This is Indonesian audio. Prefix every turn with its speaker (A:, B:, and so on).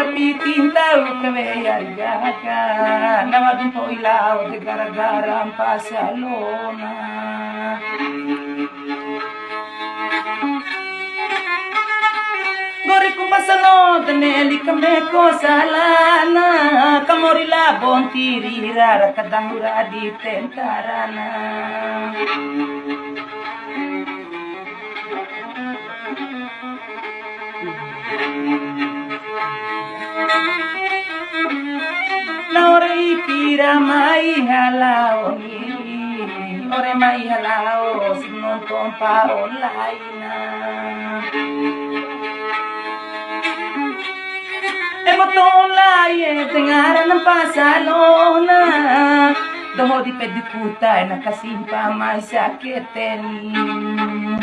A: Pitin tahu kewayar gaga nawadun po ilaw de gara-gara ang pasalona gori kung pasalon taneli kame ko salana kamorila bontiri rara kadangura di tentarana Ore pira mai halao ore mai halao sinon pompa online Emotolai dengar ng pasalona Doho di pedikuta na kasimpa may sakiteni